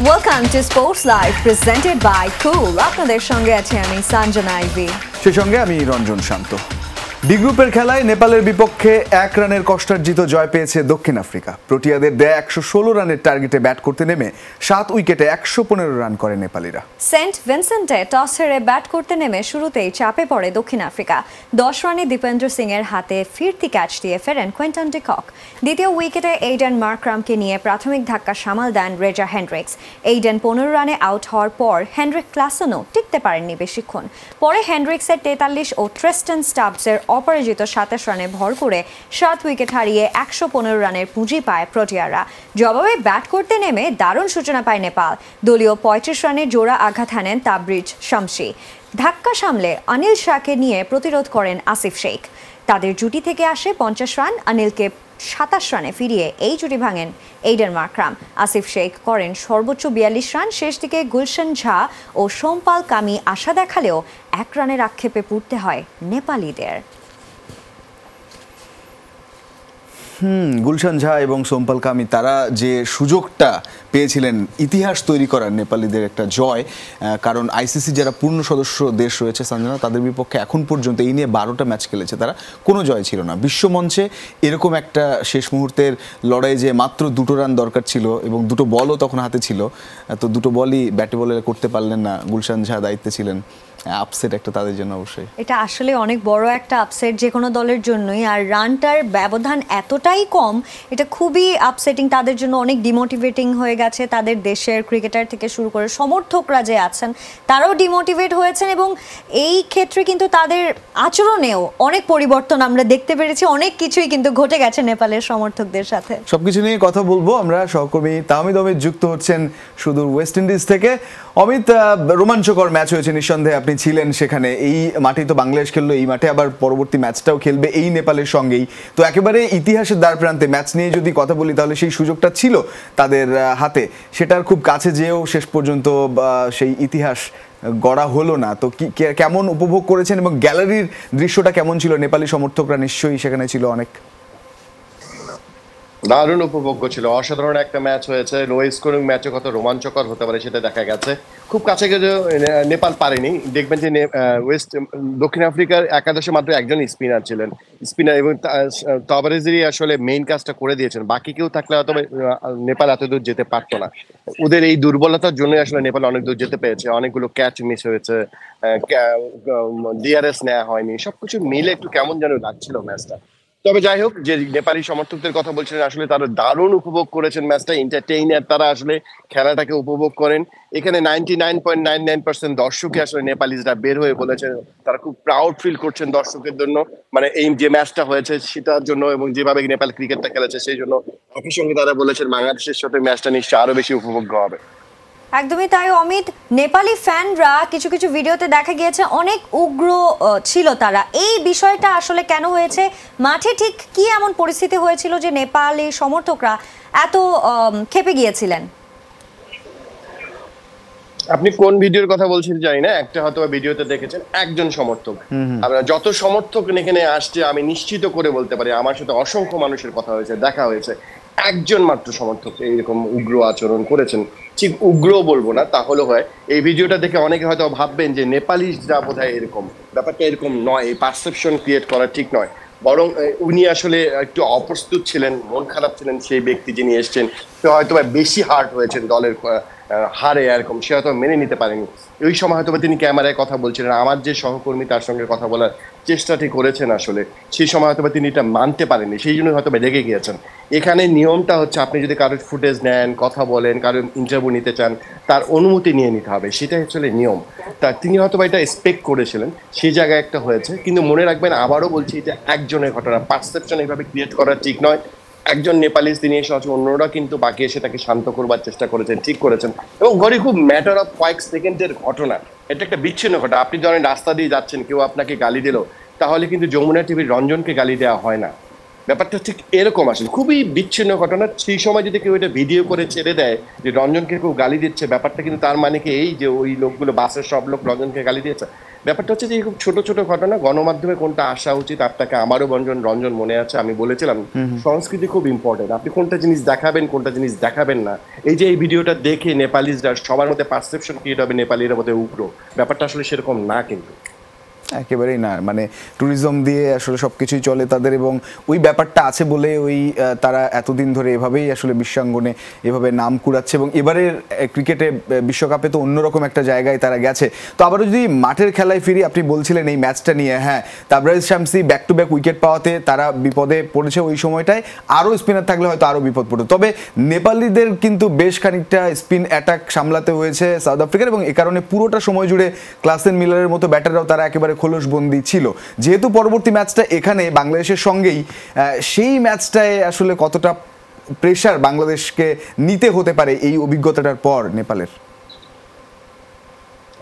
Welcome to Sports Live presented by Cool. আপনাদের সঙ্গে আছি আমি সঞ্জনা আইভি। সেই সঙ্গে আমি রঞ্জন শান্ত। ডি গ্রুপের খেলায় নেপালের বিপক্ষে 1 রানের কষ্টার্জিত জয় পেয়েছে দক্ষিণ আফ্রিকা। প্রোটিয়াদের দেয়া 116 রানের টার্গেটে ব্যাট করতে নেমে 7 উইকেটে 115 রান করে নেপালিরা। সেন্ট ভিনসেন্টে টস হেরে ব্যাট করতে নেমে শুরুতেই চাপে পড়ে দক্ষিণ আফ্রিকা। 10 রানে দীপেন্দ্র সিং এর হাতে ফিরতি ক্যাচ দিয়ে ফেরেন কুইন্টন ডি কক। দ্বিতীয় উইকেটে এইডেন মার্করামকে নিয়ে প্রাথমিক ধাক্কা সামাল দেন রেজা হেন্ড্রিক্স। এইডেন 15 রানে আউট হওয়ার পর হেনরিক ক্লাসেনও টিকতে পারেননি বেশিক্ষণ। পরে হেন্ড্রিক্সের 43 ও ট্রেস্টন স্টাবসের অপরাজিত 27 রানে ভর করে 7 উইকেট হারিয়ে 115 রানের পুঁজি পায় প্রোটিয়ারা। জবাবে ব্যাট করতে নেমে দারুণ সূচনা পায় নেপাল। দলীয় 35 রানে জোড়া আঘাত হানেন তাবরিজ শামসি। ধাক্কা সামলে অনিল শাহকে নিয়ে প্রতিরোধ করেন আসিফ শেখ। তাদের জুটি থেকে আসে 50 রান। অনিলকে 27 রানে ফিরিয়ে এই জুটি ভাঙেন এইডেন মার্করাম। আসিফ শেখ করেন সর্বোচ্চ 42 রান। শেষ দিকে গুলশান ঝা ও সোমপাল কামি আশা দেখালেও 1 রানের আক্ষেপে পড়তে হয় নেপালিদের। গুলশান ঝা এবং সোমপাল কামি তারা যে সুযোগটা পেয়েছিলেন ইতিহাস তৈরি করার নেপালিদের একটা জয়, কারণ আইসিসি যারা পূর্ণ সদস্য দেশ রয়েছে সঞ্জনা, তাদের বিপক্ষে এখন পর্যন্ত এই নিয়ে 12টা ম্যাচ খেলেছে, তারা কোনো জয় ছিল না। বিশ্বমঞ্চে এরকম একটা শেষ মুহূর্তের লড়াই যে মাত্র 2টো রান দরকার ছিল এবং 2টো বলও তখন হাতে ছিল, তো 2টো বলই ব্যাটে বলে করতে পারলেন না। গুলশান ঝা দায়িত্বে ছিলেন। আপসেট একটা তাদের জন্য অবশ্যই। এটা আসলে অনেক বড় একটা আপসেট যে কোনো দলের জন্যই। আর রানটার ব্যবধান এতটাই কম, এটা খুবই আপসেটিং তাদের জন্য, অনেক ডিমোটিভেটিং হয়ে গেছে। তাদের দেশের ক্রিকেটার থেকে শুরু করে সমর্থকরা যে আছেন তারাও ডিমোটিভেট হয়েছেন এবং এই ক্ষেত্রে কিন্তু তাদের আচরণেও অনেক পরিবর্তন আমরা দেখতে পেরেছি। অনেক কিছুই কিন্তু ঘটে গেছে নেপালের সমর্থকদের সাথে। সবকিছু নিয়ে কথা বলবো আমরা। সহকর্মী তাহমিদ অমিত যুক্ত হচ্ছেন সুদূর ওয়েস্ট ইন্ডিজ থেকে। অমিত, রোমাঞ্চকর ম্যাচ হয়েছে নিঃসন্দেহে, আপনি ছিলেন সেখানে। এই মাঠেই তো বাংলাদেশ খেললো, এই মাঠে আবার পরবর্তী ম্যাচটাও খেলবে এই নেপালের সঙ্গেই। তো একেবারে ইতিহাসের দ্বার প্রান্তে ম্যাচ নিয়ে যদি কথা বলি, তাহলে সেই সুযোগটা ছিল তাদের হাতে, সেটার খুব কাছে যেও শেষ পর্যন্ত সেই ইতিহাস গড়া হলো না। তো কেমন উপভোগ করেছেন এবং গ্যালারির দৃশ্যটা কেমন ছিল? নেপালি সমর্থকরা নিশ্চয়ই সেখানে ছিল অনেক। দারুণ উপভোগ্য ছিল, অসাধারণ একটা ম্যাচ হয়েছে। লো স্কোরিং ম্যাচে কত রোমাঞ্চকর হতে পারে সেটা দেখা গেছে। খুব কাছে গিয়ে নেপাল পারেনি। দেখবেন যে দক্ষিণ আফ্রিকার একাদশে মাত্র একজন স্পিনার ছিলেন, এবং তাবারেজেরই আসলে মেইন কাজটা করে দিয়েছেন। বাকি কেউ থাকলে হয়তো নেপাল এত দূর যেতে পারতো না। ওদের এই দুর্বলতার জন্যই আসলে নেপাল অনেক দূর যেতে পেরেছে। অনেকগুলো ক্যাচ মিস হয়েছে, ডিআরএস নেওয়া হয়নি, সবকিছু মিলে একটু কেমন যেন লাগছিল ম্যাচটা। তবে যাই হোক, যে নেপালি সমর্থকদের কথা বলছিলেন, আসলে তারা দারুণ উপভোগ করেছেন ম্যাচটা। এন্টারটেইনার, তারা আসলে খেলাটাকে উপভোগ করেন। এখানে 99.99% দর্শকই আসলে নেপালিজরা বের হয়ে বলেছেন তারা খুব প্রাউড ফিল করছেন দর্শকের জন্য, মানে এই যে ম্যাচটা হয়েছে সেটার জন্য এবং যেভাবে নেপাল ক্রিকেটটা খেলেছে সেই জন্য। একই সঙ্গে তারা বলেছেন বাংলাদেশের সাথে ম্যাচটা নিশ্চয়ই আরো বেশি উপভোগ্য হবে। একদমই তাই অমিত। নেপালি ফ্যানরা কিছু কিছু ভিডিওতে দেখা গিয়েছে অনেক উগ্র ছিল তারা। এই বিষয়টা আসলে কেন হয়েছে? মাঠে ঠিক কি এমন পরিস্থিতি হয়েছিল যে নেপালি সমর্থকরা এত ক্ষেপে গিয়েছিলেন? আপনি কোন ভিডিওর কথা বলছেন জানি না, একটা হয়তো ভিডিওতে দেখেছেন একজন সমর্থক। আমরা যত সমর্থক এখানে আসছে আমি নিশ্চিত করে বলতে পারি আমার সাথে অসংখ্য মানুষের কথা হয়েছে, দেখা হয়েছে, একজন মাত্র সমর্থক এইরকম উগ্র আচরণ করেছেন। ঠিক উগ্র বলবো না, তাহলে হয় এই ভিডিওটা দেখে অনেকে হয়তো ভাববেন যে নেপালিরা বোধহয় এরকম। ব্যাপারটা এরকম নয়, এই পারসেপশন ক্রিয়েট করা ঠিক নয়। বরং উনি আসলে একটু অপ্রস্তুত ছিলেন, মন খারাপ ছিলেন সেই ব্যক্তি যিনি এসছেন। তো হয়তো বেশি হার্ট হয়েছেন দলের হারে, এরকম সে হয়তো মেনে নিতে পারেনি। ওই সময় হয়তো তিনি ক্যামেরায় কথা বলছিলেন, আমার যে সহকর্মী তার সঙ্গে কথা বলার চেষ্টাটি করেছেন, আসলে সেই সময় হয়তো তিনি এটা মানতে পারেননি, সেই জন্য হয়তো রেগে গিয়েছেন। এখানে নিয়মটা হচ্ছে আপনি যদি কারোর ফুটেজ নেন, কথা বলেন, কারোর ইন্টারভিউ নিতে চান, তার অনুমতি নিয়ে নিতে হবে, সেটাই আসলে নিয়ম। তা তিনি হয়তো এটা এক্সপেক্ট করেছিলেন, সেই জায়গায় একটা হয়েছে। কিন্তু মনে রাখবেন, আবারও বলছি, এটা একজনের ঘটনা, পারসেপশন এইভাবে ক্রিয়েট করা ঠিক নয়। একজন নেপালি তিনি এসে অন্যরা কিন্তু বাকি এসে তাকে শান্ত করবার চেষ্টা করেছেন, ঠিক করেছেন। এবং ঘরে খুব ম্যাটার অফ কয়েক সেকেন্ডের ঘটনা, এটা একটা বিচ্ছিন্ন ঘটনা। আপনি ধরেন রাস্তা দিয়ে যাচ্ছেন, কেউ আপনাকে গালি দিল, তাহলে কিন্তু যমুনা টিভির রঞ্জনকে গালি দেওয়া হয় না। ব্যাপারটা ঠিক এরকম আসলে খুবই বিচ্ছিন্ন ঘটনা। সেই সময় যদি কেউ এটা ভিডিও করে ছেড়ে দেয় যে রঞ্জনকে কেউ গালি দিচ্ছে, ব্যাপারটা কিন্তু তার মানে কি এই যে ওই লোকগুলো বাসের সব লোক রঞ্জনকে গালি দিয়েছে? ব্যাপারটা হচ্ছে যে খুব ছোট ছোট ঘটনা, গণমাধ্যমে কোনটা আসা উচিত আপনাকে আমারও রঞ্জন মনে আছে, আমি বলেছিলাম সংস্কৃতি খুব ইম্পর্টেন্ট, আপনি কোনটা জিনিস দেখাবেন কোনটা জিনিস দেখাবেন না। এই যে এই ভিডিওটা দেখে নেপালিজরা সবার মধ্যে পারসেপশন ক্রিয়েট হবে নেপালিরা মধ্যে উগ্র, ব্যাপারটা আসলে সেরকম না কিন্তু একেবারেই না। মানে ট্যুরিজম দিয়ে আসলে সবকিছুই চলে তাদের, এবং ওই ব্যাপারটা আছে বলে ওই তারা এতদিন ধরে এভাবেই আসলে বিশ্বাঙ্গনে এভাবে নাম কুড়াচ্ছে, এবং এবারের ক্রিকেটে বিশ্বকাপে তো অন্যরকম একটা জায়গায় তারা গেছে। তো আবারও যদি মাঠের খেলায় ফিরি, আপনি বলছিলেন এই ম্যাচটা নিয়ে, হ্যাঁ Tabraiz Shamsi back to back wicket পাওয়াতে তারা বিপদে পড়েছে, ওই সময়টায় আরও স্পিনার থাকলে হয়তো আরও বিপদ পড়তো। তবে নেপালিদের কিন্তু বেশ খানিকটা স্পিন অ্যাটাক সামলাতে হয়েছে সাউথ আফ্রিকার, এবং এ কারণে পুরোটা সময় জুড়ে ক্লাসেন মিলারের মতো ব্যাটাররাও তারা একেবারে খোলসবন্দি ছিল। যেহেতু পরবর্তী ম্যাচটা এখানে বাংলাদেশের সঙ্গেই, সেই ম্যাচটায় আসলে কতটা প্রেশার বাংলাদেশকে নিতে হতে পারে এই অভিজ্ঞতাটার পর নেপালের?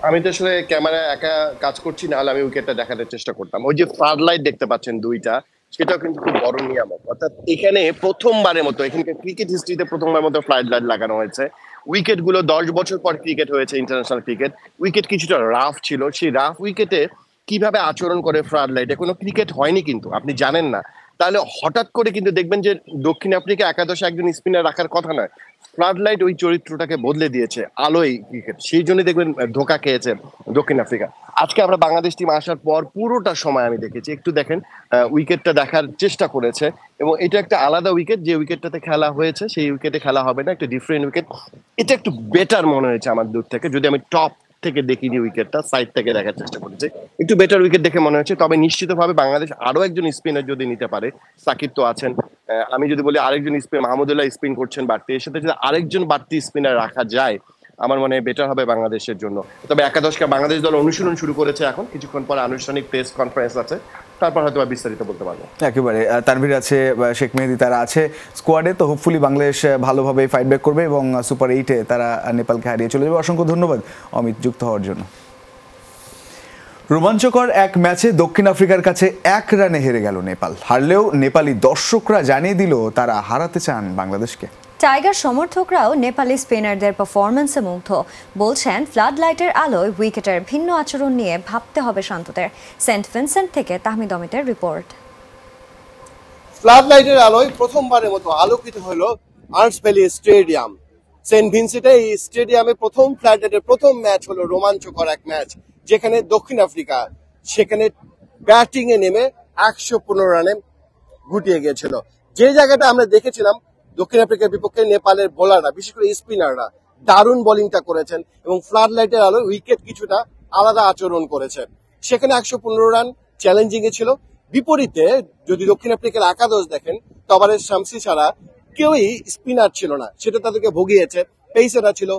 আমি তো আসলে ক্যামেরা একা কাজ করছি, না হলে আমি উইকেটটা দেখানোর চেষ্টা করতাম। ওই যে ফ্লাড লাইট দেখতে পাচ্ছেন দুইটা, সেটাও কিন্তু খুব বড় নিয়ামক। অর্থাৎ এখানে প্রথমবারের মতো, এখানকার ক্রিকেট হিস্ট্রিতে প্রথমবার মতো ফ্লাড লাইট লাগানো হয়েছে। উইকেট গুলো 10 বছর পর ক্রিকেট হয়েছে, ইন্টারন্যাশনাল ক্রিকেট। উইকেট কিছুটা রাফ ছিল, সেই রাফ উইকেটে কিভাবে আচরণ করে ফ্লাড লাইটে, কোনো ক্রিকেট হয়নি কিন্তু, আপনি জানেন না। তাহলে হঠাৎ করে কিন্তু দেখবেন যে দক্ষিণ আফ্রিকা একাদশে একজন স্পিনার রাখার কথা নয়, ফ্লাড লাইট ওই চরিত্রটাকে বদলে দিয়েছে, আলোয় ক্রিকেট, সেই জন্য দেখবেন ধোকা খেয়েছে দক্ষিণ আফ্রিকা। আজকে আমরা বাংলাদেশ টিম আসার পর পুরোটা সময় আমি দেখেছি, একটু দেখেন উইকেটটা দেখার চেষ্টা করেছে, এবং এটা একটা আলাদা উইকেট, যে উইকেটটাতে খেলা হয়েছে সেই উইকেটে খেলা হবে না, একটা ডিফারেন্ট উইকেট। এটা একটু বেটার মনে হয়েছে আমার দূর থেকে, যদি আমি টপ থেকে দেখিনি উইকেটটা, সাইড থেকে দেখার চেষ্টা করেছে, একটু বেটার উইকেট দেখে মনে হচ্ছে। তবে নিশ্চিতভাবে বাংলাদেশ আরো একজন স্পিনার যদি নিতে পারে, সাকিব তো আছেন, আমি যদি বলি আরেকজন স্পিনার মাহমুদুল্লাহ স্পিন করছেন বাড়তি, এর সাথে যদি আরেকজন বাড়তি স্পিনার রাখা যায় আমার মনে হয় বেটার হবে বাংলাদেশের জন্য। তবে একাদশকে বাংলাদেশ দল অনুশীলন শুরু করেছে, এখন কিছুক্ষণ পর আনুষ্ঠানিক প্রেস কনফারেন্স আছে, তারপর হয়তো বিস্তারিত বলতে পারবো। একেবারে তানভীর আছে, শেখ মেহেদী তারা আছে স্কোয়াডে, তো হোপফুলি বাংলাদেশ ভালোভাবে ফাইট ব্যাক করবে এবং সুপার 8-এ তারা নেপালকে হারিয়ে চলে যাবে। অসংখ্য ধন্যবাদ অমিত যুক্ত হওয়ার জন্য। রোমাঞ্চকর এক ম্যাচে দক্ষিণ আফ্রিকার কাছে 1 রানে হেরে গেল নেপাল। হারলেও নেপালি দর্শকরা জানিয়ে দিল তারা হারাতে চান বাংলাদেশকে। টাইগার সমর্থকরাও নেপালি স্পিনারদের পারফরম্যান্সে মুগ্ধ। বলছেন ফ্লাড লাইটের আলোয় উইকেটের ভিন্ন আচরণ নিয়ে ভাবতে হবে শান্তদের। সেন্ট ভিনসেন্ট থেকে তাহমিদ অমিতের রিপোর্ট। ফ্লাড লাইটের আলোয় প্রথমবারের মতো আলোকিত হলো আর্নস্ট ভ্যালি স্টেডিয়াম। সেন্ট ভিনসেন্টে এই স্টেডিয়ামে প্রথম ফ্লাড লাইটের প্রথম ম্যাচ হলো রোমাঞ্চকর এক ম্যাচ, যেখানে দক্ষিণ আফ্রিকা সেখানে ব্যাটিং এ নেমে 115 রানে গুটিয়ে গিয়েছিল। যে জায়গাটা আমরা দেখেছিলাম দক্ষিণ আফ্রিকার বিপক্ষে নেপালের বোলাররা, বিশেষ করে স্পিনাররা দারুণ বোলিংটা করেছেন এবং ফ্লাড লাইটের আলোয় উইকেট কিছুটা আলাদা আচরণ করেছে। সেখানে 115 রান চ্যালেঞ্জিং এ ছিল। বিপরীতে যদি দক্ষিণ আফ্রিকার একাদশ দেখেন, তাবরেজ শামসি ছাড়া কেউই স্পিনার ছিল না, সেটা তাদেরকে ভুগিয়েছে। পেসাররা ছিল,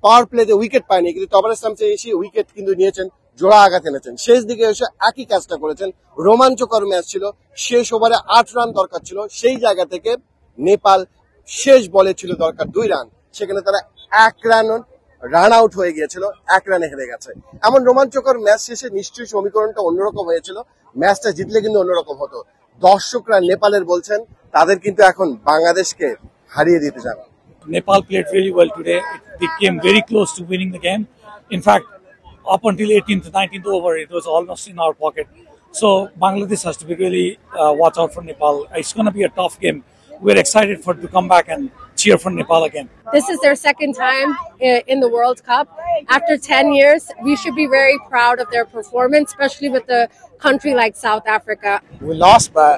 পাওয়ার প্লেতে উইকেট পায়নি, কিন্তু তাবরেজ শামসি এসে উইকেট কিন্তু নিয়েছেন, জোড়া আঘাত এনেছেন। শেষ দিকে এসে একই কাজটা করেছেন। রোমাঞ্চকর ম্যাচ ছিল। শেষ ওভারে 8 রান দরকার ছিল, সেই জায়গা থেকে নেপাল শেষ বলে ছিল দরকার 2 রান, সেখানে তারা 1 রান আউট হয়ে গিয়েছিল, 1 রানে হেরে গেছে। এমন রোমাঞ্চকর ম্যাচ শেষে নিশ্চয়ই সমীকরণটা অন্যরকম হয়েছিল। ম্যাচটা জিতলে কিন্তু অন্যরকম হতো। দর্শকরা নেপালের বলছেন তাদের কিন্তু এখন বাংলাদেশকে হারিয়ে দিতে চান। Nepal played really well today. They came very close to winning the game. In fact, up until 18th, 19th over, it was almost in our pocket. So Bangladesh has to be really watch out for Nepal. It's going to be a tough game. We're excited to come back and cheer for Nepal again. This is their second time in the World Cup. After 10 years, we should be very proud of their performance, especially with a country like South Africa. We lost, but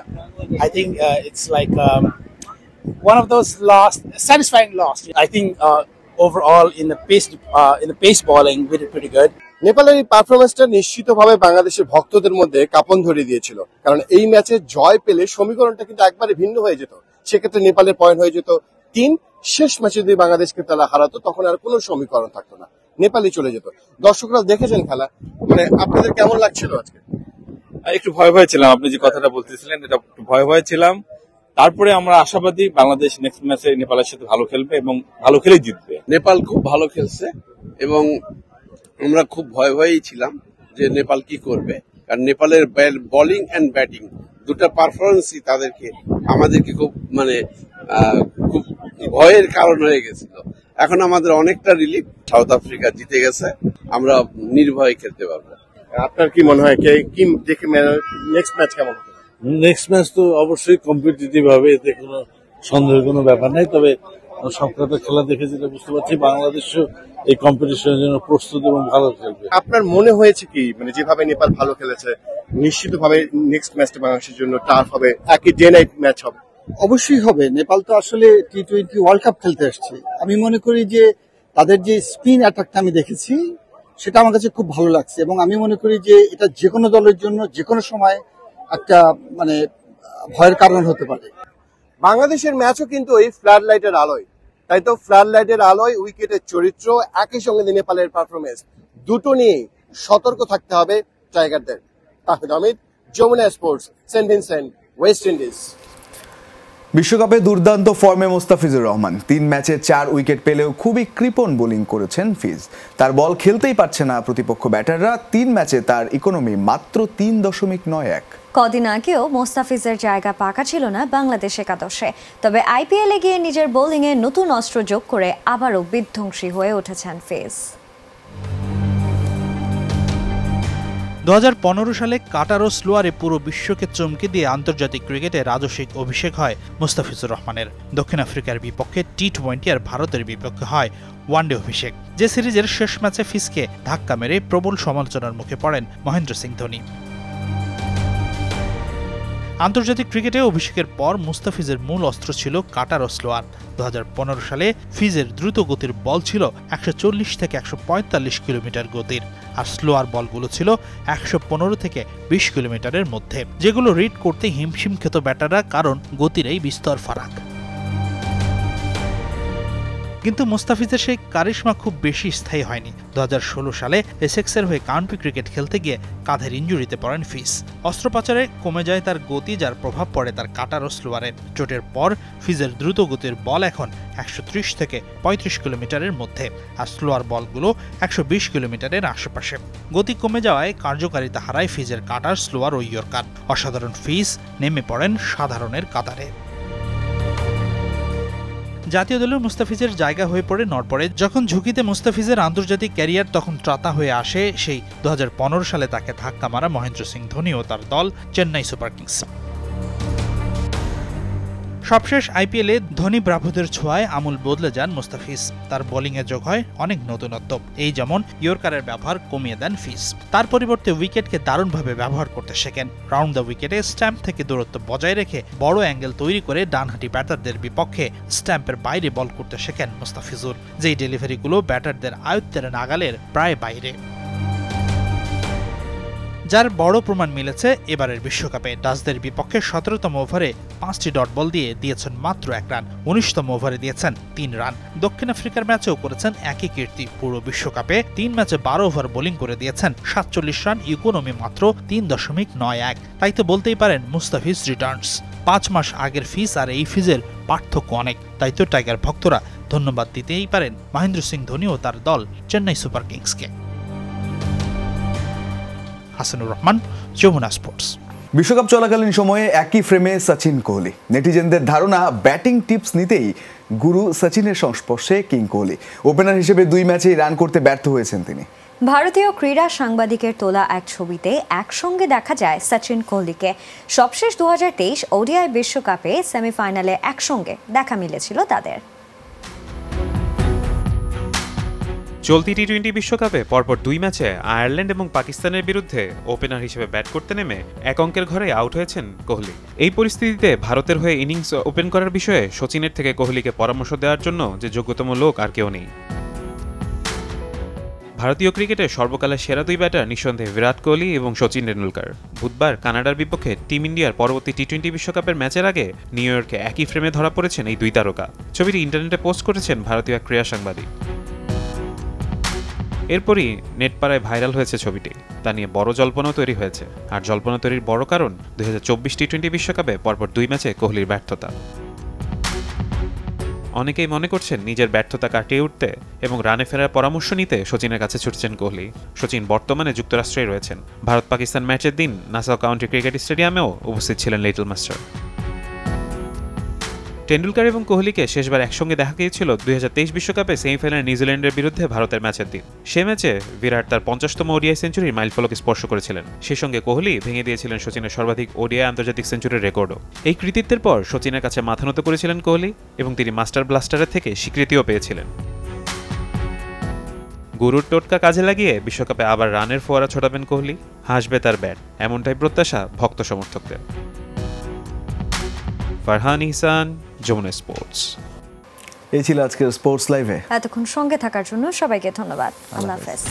I think it's like one of those satisfying loss. I think overall in the pace bowling, we did pretty good. নেপালের এই পারফরমেন্সটা নিশ্চিতভাবে বাংলাদেশের ভক্তদের মধ্যে কাঁপন ধরিয়ে দিয়েছিল, কারণ এই ম্যাচে জয় পেলে সমীকরণটা কিন্তু একবারে ভিন্ন হয়ে যেত। সেক্ষেত্রে নেপালের পয়েন্ট হয়ে যেত 3। শেষ ম্যাচে যদি বাংলাদেশকে তারা হারাতো তখন আর কোনো সমীকরণ থাকতো না, নেপালই চলে যেত। দর্শকরা দেখেছেন খেলা, মানে আপনাদের কেমন লাগছিল আজকে? একটু ভয় ভয় ছিলাম, আপনি যে কথাটা বলতেছিলেন এটা একটু ভয় ভয় ছিলাম। তারপরে আমরা আশাবাদী বাংলাদেশ নেক্সট ম্যাচে নেপালের সাথে ভালো খেলবে এবং ভালো খেলেই জিতবে। নেপাল খুব ভালো খেলছে এবং আমরা খুব ভয় ভয়েই ছিলাম যে নেপাল কি করবে, কারণ নেপালের বোলিং এন্ড ব্যাটিং দুটা পারফরমেন্সই আমাদেরকে খুব খুব ভয়ের কারণ হয়ে গেছিল। এখন আমাদের অনেকটা রিলিফ, সাউথ আফ্রিকা জিতে গেছে, আমরা নির্ভয়ে খেলতে পারবো। আপনার কি মনে হয় কি দেখে নেক্সট ম্যাচ কেমন হবে? নেক্সট ম্যাচ তো অবশ্যই কম্পিটিটিভ হবে, এতে কোনো সন্দেহের কোনো ব্যাপার নাই। তবে সবকটা খেলা দেখে যেটা বুঝতে পারছি, বাংলাদেশও এই কম্পিটিশনের জন্য প্রস্তুত এবং ভালো খেলবে। আপনার মনে হয়েছে কি যেভাবে নেপাল ভালো খেলেছে, নিশ্চিতভাবে নেক্সট ম্যাচটা বাংলাদেশের জন্য টাফ হবে, একই ডে নাইট ম্যাচ হবে? অবশ্যই হবে। নেপাল তো আসলে টি-20 ওয়ার্ল্ড কাপ খেলতে আসছে। আমি মনে করি যে তাদের যে স্পিন অ্যাটাকটা আমি দেখেছি সেটা আমার কাছে খুব ভালো লাগছে, এবং আমি মনে করি যে এটা যে কোনো দলের জন্য যে কোনো সময় একটা ভয়ের কারণ হতে পারে। বাংলাদেশের ম্যাচও কিন্তু এই ফ্লাড লাইটের আলোয়, তাই তো ফ্লাড লাইটের আলোয় উইকেটের চরিত্র একই সঙ্গে নেপালের পারফরমেন্স, দুটো নিয়ে সতর্ক থাকতে হবে টাইগারদের। Tahid Ahmed, Jamuna sports, Saint Vincent, West Indies. বিশ্বকাপে দুর্দান্ত ফর্মে মোস্তাফিজুর রহমান 3 ম্যাচে 4 উইকেট পেলেও খুবই কৃপণ বোলিং করেছেন ফিজ। তার বল খেলতেই পারছে না প্রতিপক্ষ ব্যাটাররা। 3 ম্যাচে তার ইকোনমি মাত্র 3.91। কদিন আগেও মোস্তাফিজের জায়গা পাকা ছিল না বাংলাদেশ একাদশে, তবে আইপিএলে গিয়ে নিজের বোলিংয়ে নতুন অস্ত্র যোগ করে আবারও বিধ্বংসী হয়ে উঠেছেন ফিজ। 2015 সালে কাটার ও স্লোয়ারে পুরো বিশ্বকে চমকে দিয়ে আন্তর্জাতিক ক্রিকেটে রাজস্বিক অভিষেক হয় মোস্তাফিজুর রহমানের। দক্ষিণ আফ্রিকার বিপক্ষে টি-20 আর ভারতের বিপক্ষে হয় ওয়ানডে অভিষেক। যে সিরিজের শেষ ম্যাচে ফিজকে ধাক্কা মেরে প্রবল সমালোচনার মুখে পড়েন মহেন্দ্র সিং ধোনি। আন্তর্জাতিক ক্রিকেটে অভিষেকের পর মুস্তাফিজের মূল অস্ত্র ছিল কাটার ও স্লোয়ার। 2015 সালে ফিজের দ্রুত গতির বল ছিল 140 থেকে 145 কিলোমিটার গতির, আর স্লোয়ার বলগুলো ছিল 115 থেকে 20 কিলোমিটারের মধ্যে, যেগুলো রিড করতে হিমশিম খেত ব্যাটাররা, কারণ গতির এই বিস্তর ফারাক। কিন্তু মুস্তাফিজের সেই কারিশমা খুব বেশি স্থায়ী হয়নি। 2016 সালে এসেক্সের হয়ে কাউন্টি ক্রিকেট খেলতে গিয়ে কাঁধের ইনজুরিতে পড়েন ফিজ। অস্ত্রোপচারে কমে যায় তার গতি, যার প্রভাব পড়ে তার কাটার ও স্লোয়ারে। চোটের পর ফিজের দ্রুত গতির বল এখন 130 থেকে 35 কিলোমিটারের মধ্যে, আর স্লোয়ার বলগুলো 120 কিলোমিটারের আশেপাশে। গতি কমে যাওয়ায় কার্যকারিতা হারায় ফিজের কাটার, স্লোয়ার ও ইয়র্কার। অসাধারণ ফিজ নেমে পড়েন সাধারণের কাতারে। জাতীয় দলে মুস্তাফিজের জায়গা হয়ে পড়ে নড়পড়ে। যখন ঝুঁকিতে মুস্তাফিজের আন্তর্জাতিক ক্যারিয়ার, তখন ত্রাতা হয়ে আসে সেই 2015 সালে তাকে ধাক্কা মারা মহেন্দ্র সিং ধোনি ও তার দল চেন্নাই সুপার কিংস। সবশেষ আইপিএলে ধোনি ব্রাভোদের ছোঁয়ায় আমূল বদলে যান মুস্তাফিজ। তার বোলিংয়ে যোগ হয় অনেক নতুনত্ব। এই যেমন ইয়র্কারের ব্যবহার কমিয়ে দেন ফিজ। তার পরিবর্তে উইকেটকে দারুণভাবে ব্যবহার করতে শেখেন। রাউন্ড দ্য উইকেটে স্ট্যাম্প থেকে দূরত্ব বজায় রেখে বড় অ্যাঙ্গেল তৈরি করে ডানহাতি ব্যাটারদের বিপক্ষে স্ট্যাম্পের বাইরে বল করতে শেখেন মুস্তাফিজুর, যেই ডেলিভারিগুলো ব্যাটারদের আয়ত্তের নাগালের প্রায় বাইরে, যার বড় প্রমাণ মিলেছে এবারের বিশ্বকাপে। ডাচদের বিপক্ষে 17তম ওভারে 5টি ডট বল দিয়ে দিয়েছেন মাত্র 1 রান, 19তম ওভারে দিয়েছেন 3 রান। দক্ষিণ আফ্রিকার ম্যাচেও করেছেন একই কীর্তি। পুরো বিশ্বকাপে 3 ম্যাচে 12 ওভার বোলিং করে দিয়েছেন 47 রান, ইকোনমি মাত্র 3.91। তাই তো বলতেই পারেন মুস্তাফিজ রিটার্নস। 5 মাস আগের ফিজ আর এই ফিজের পার্থক্য অনেক। তাই তো টাইগার ভক্তরা ধন্যবাদ দিতেই পারেন মহেন্দ্র সিং ধোনি ও তার দল চেন্নাই সুপার কিংসকে। হাসানুর রহমান, যমুনা স্পোর্টস। বিশ্বকাপ চলাকালীন সময়ে একই ফ্রেমে সচিন কোহলি। নেটিজেনদের ধারণা ব্যাটিং টিপস নিতেই গুরু সচিনের সংস্পর্শে কিং কোহলি। ওপেনার হিসেবে 2 ম্যাচেই রান করতে ব্যর্থ হয়েছেন তিনি। ভারতীয় ক্রীড়া সাংবাদিকের তোলা এক ছবিতে একসঙ্গে দেখা যায় সচিন কোহলিকে। সবশেষ 2023 ওডিআই বিশ্বকাপে সেমিফাইনালে একসঙ্গে দেখা মিলেছিল তাদের। চলতি টি-20 বিশ্বকাপে পরপর 2 ম্যাচে আয়ারল্যান্ড এবং পাকিস্তানের বিরুদ্ধে ওপেনার হিসেবে ব্যাট করতে নেমে এক অঙ্কের ঘরে আউট হয়েছেন কোহলি। এই পরিস্থিতিতে ভারতের হয়ে ইনিংস ওপেন করার বিষয়ে সচিনের থেকে কোহলিকে পরামর্শ দেওয়ার জন্য যে যোগ্যতম লোক আর কেউ নেই। ভারতীয় ক্রিকেটে সর্বকালের সেরা 2 ব্যাটার নিঃসন্দেহে বিরাট কোহলি এবং সচিন টেন্ডুলকার। বুধবার কানাডার বিপক্ষে টিম ইন্ডিয়ার পরবর্তী টি-20 বিশ্বকাপের ম্যাচের আগে নিউ ইয়র্কে একই ফ্রেমে ধরা পড়েছেন এই 2 তারকা। ছবিটি ইন্টারনেটে পোস্ট করেছেন ভারতীয় এক ক্রীড়া সাংবাদিক। এরপরই নেটপাড়ায় ভাইরাল হয়েছে ছবিটি। তা নিয়ে বড় জল্পনাও তৈরি হয়েছে। আর জল্পনা তৈরির বড় কারণ 2024 টি-20 বিশ্বকাপে পরপর 2 ম্যাচে কোহলির ব্যর্থতা। অনেকেই মনে করছেন নিজের ব্যর্থতা কাটিয়ে উঠতে এবং রানে ফেরার পরামর্শ নিতে সচিনের কাছে ছুটছেন কোহলি। সচিন বর্তমানে যুক্তরাষ্ট্রেই রয়েছেন। ভারত পাকিস্তান ম্যাচের দিন নাসাউ কাউন্টি ক্রিকেট স্টেডিয়ামেও উপস্থিত ছিলেন লিটল মাস্টার। টেন্ডুলকার এবং কোহলিকে শেষবার একসঙ্গে দেখা গিয়েছিল 2023 বিশ্বকাপে সেমিফাইনালে নিউজিল্যান্ডের বিরুদ্ধে ভারতের ম্যাচের দিন। সে ম্যাচে বিরাট তার 50তম ওডিআই সেঞ্চুরির মাইলফলক স্পর্শ করেছিলেন। সেই সঙ্গে কোহলি ভেঙে দিয়েছিলেন সচিনের সর্বাধিক ওডিআই আন্তর্জাতিক সেঞ্চুরির রেকর্ডও। এই কৃতিত্বের পর সচিনের কাছে মাথা নত করেছিলেন কোহলি এবং তিনি মাস্টার ব্লাস্টারের থেকে স্বীকৃতিও পেয়েছিলেন। গুরুর টোটকা কাজে লাগিয়ে বিশ্বকাপে আবার রানের ফোয়ারা ছড়াবেন কোহলি, হাসবে তার ব্যাট, এমনটাই প্রত্যাশা ভক্ত সমর্থকদের। ফারহান ইহসান, যমুনা স্পোর্টস। এই ছিল আজকের স্পোর্টস লাইভে। এতক্ষণ সঙ্গে থাকার জন্য সবাইকে ধন্যবাদ। আল্লাহ হাফেজ।